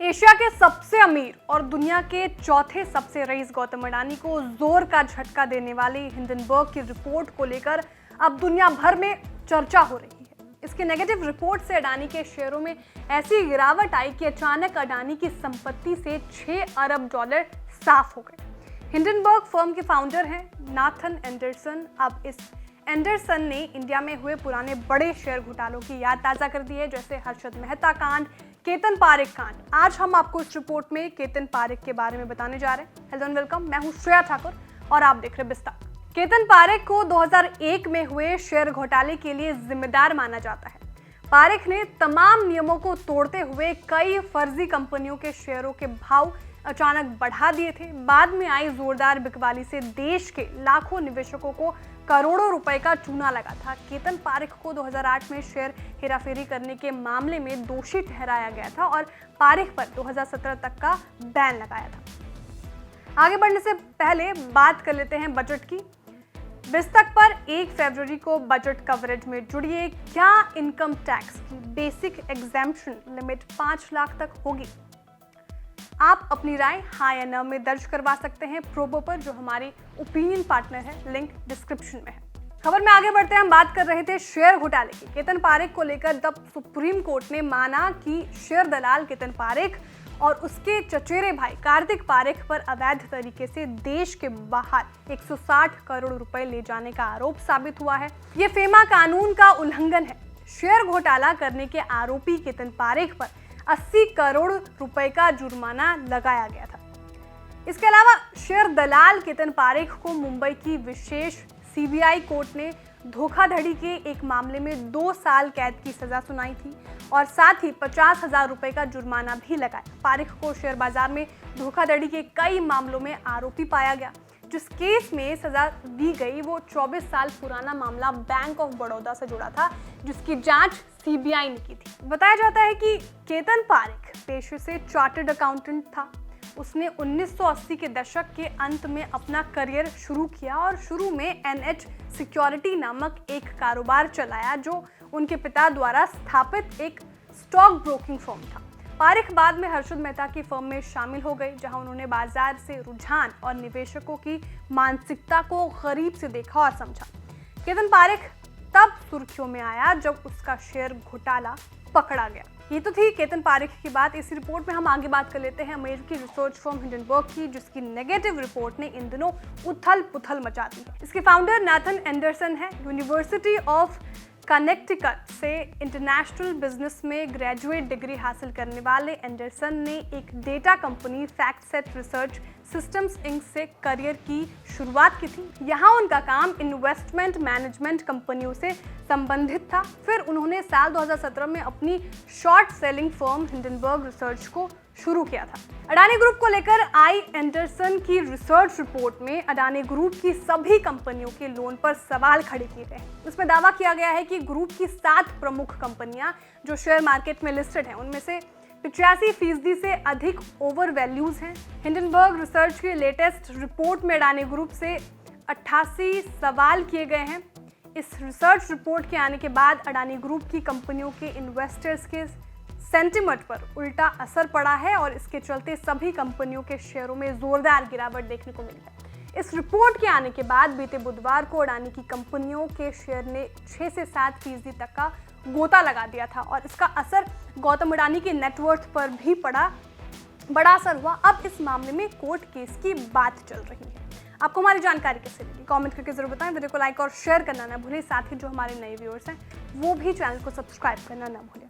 Asia के सबसे अमीर और दुनिया के चौथे सबसे रईस गौतम अडानी को जोर का झटका देने वाली हिंडनबर्ग की रिपोर्ट को लेकर अब दुनिया भर में चर्चा हो रही है। इसके नेगेटिव रिपोर्ट से अडानी के शेयरों में ऐसी गिरावट आई कि अचानक अडानी की संपत्ति से $6 अरब साफ हो गए। हिंडनबर्ग फर्म के फाउंडर हैं नाथन एंडरसन। अब इस एंडरसन ने इंडिया में हुए पुराने बड़े शेयर घोटालों की याद ताज़ा कर दी है, जैसे हर्षद मेहता कांड, केतन पारेख कांड। आज हम आपको इस रिपोर्ट में केतन पारेख के बारे में बताने जा रहे हैं। हेलो एंड वेलकम, मैं हूं श्रेया ठाकुर और आप देख रहे हैं बिस्तार। केतन पारेख को 2001 में हुए शेयर घोटाले के लिए जिम्मेदार माना जाता है। पारेख ने तमाम नियमों को तोड़ते हुए कई फर्जी कंपनियों के शेयरों के भाव अचानक बढ़ा दिए थे। बाद में आई जोरदार बिकवाली से देश के लाखों निवेशकों को करोड़ों रुपए का चूना लगा था। केतन पारेख को 2008 में शेयर हेराफेरी करने के मामले में दोषी ठहराया गया था और पारेख पर 2017 तक का बैन लगाया था। आगे बढ़ने से पहले बात कर लेते हैं बजट की। बिस्तक पर 1 फरवरी को बजट कवरेज में जुड़िए। क्या इनकम टैक्स की बेसिक एग्जेम्पशन लिमिट 5 लाख तक होगी? आप अपनी राय हाँ या ना में दर्ज करवा सकते हैं प्रोबो पर, जो हमारी ओपिनियन पार्टनर है। लिंक डिस्क्रिप्शन में है। खबर में आगे बढ़ते हैं। हम बात कर रहे थे शेयर घोटाले की। केतन पारेख को लेकर तब सुप्रीम कोर्ट ने माना कि शेयर दलाल केतन पारेख और उसके चचेरे भाई कार्तिक पारेख पर अवैध तरीके से देश के बाहर 160 करोड़ रुपए ले जाने का आरोप साबित हुआ है। ये फेमा कानून का उल्लंघन है। शेयर घोटाला करने के आरोपी केतन पारेख पर 80 करोड़ रुपए का जुर्माना लगाया गया था। इसके अलावा शेयर दलाल केतन पारेख को मुंबई की विशेष सीबीआई कोर्ट ने धोखाधड़ी के एक मामले में 2 साल कैद की सजा सुनाई थी और साथ ही 50,000 रुपए का जुर्माना भी लगाया। पारेख को शेयर बाजार में धोखाधड़ी के कई मामलों में आरोपी पाया गया। जिस केस में सजा दी गई वो 24 साल पुराना मामला बैंक ऑफ बड़ौदा से जुड़ा था, जिसकी जांच सीबीआई ने की थी। बताया जाता है कि केतन पारेख पेशे से चार्टर्ड अकाउंटेंट था। उसने 1980 के दशक के अंत में अपना करियर शुरू किया और शुरू में NH सिक्योरिटी नामक एक कारोबार चलाया, जो उनके पिता द्वारा स्थापित एक स्टॉक ब्रोकिंग फर्म था। पारेख बाद में हर्षद मेहता की फर्म में शामिल हो गए, जहां उन्होंने बाजार से रुझान और निवेशकों की मानसिकता को करीब से देखा और समझा। केतन पारेख तब सुर्खियों में आया जब उसका शेयर घोटाला पकड़ा गया। ये तो थी केतन पारेख की बात। इस रिपोर्ट में हम आगे बात कर लेते हैं अमेरिकी रिसर्च फर्म हिंडनबर्ग की, जिसकी नेगेटिव रिपोर्ट ने इन दिनों उथल पुथल मचा दी है। इसके फाउंडर नाथन एंडरसन है। यूनिवर्सिटी ऑफ कनेक्टिकट से इंटरनेशनल बिजनेस में ग्रेजुएट डिग्री हासिल करने वाले एंडरसन ने एक data company FactSet research systems Inc से करियर की शुरुआत की थी। यहाँ उनका काम इन्वेस्टमेंट मैनेजमेंट कंपनियों से संबंधित था। फिर उन्होंने साल 2017 में अपनी short selling firm Hindenburg research को शुरू किया था। अडानी ग्रुप को लेकर आई एंडरसन की रिसर्च रिपोर्ट में अडानी ग्रुप की सभी कंपनियों के लोन पर सवाल खड़े किए गए। इसमें दावा किया गया है कि ग्रुप की 7 प्रमुख कंपनियां जो शेयर मार्केट में लिस्टेड हैं, उनमें से 85% से अधिक ओवर वैल्यूज हैं। हिंडनबर्ग रिसर्च की लेटेस्ट रिपोर्ट में अडानी ग्रुप से 88 सवाल किए गए हैं। इस रिसर्च रिपोर्ट के आने के बाद अडानी ग्रुप की कंपनियों के इन्वेस्टर्स के सेंटिमेंट पर उल्टा असर पड़ा है और इसके चलते सभी कंपनियों के शेयरों में जोरदार गिरावट देखने को मिली है। इस रिपोर्ट के आने के बाद बीते बुधवार को अडानी की कंपनियों के शेयर ने 6 से 7% तक का गोता लगा दिया था और इसका असर गौतम अडानी के नेटवर्थ पर भी पड़ा। बड़ा असर हुआ। अब इस मामले में कोर्ट केस की बात चल रही है। आपको हमारी जानकारी कैसे लगी कमेंट करके जरूर बताएं। वीडियो को लाइक और शेयर करना ना भूलें। साथ ही जो हमारे नए व्यूअर्स हैं वो भी चैनल को सब्सक्राइब करना ना भूलें।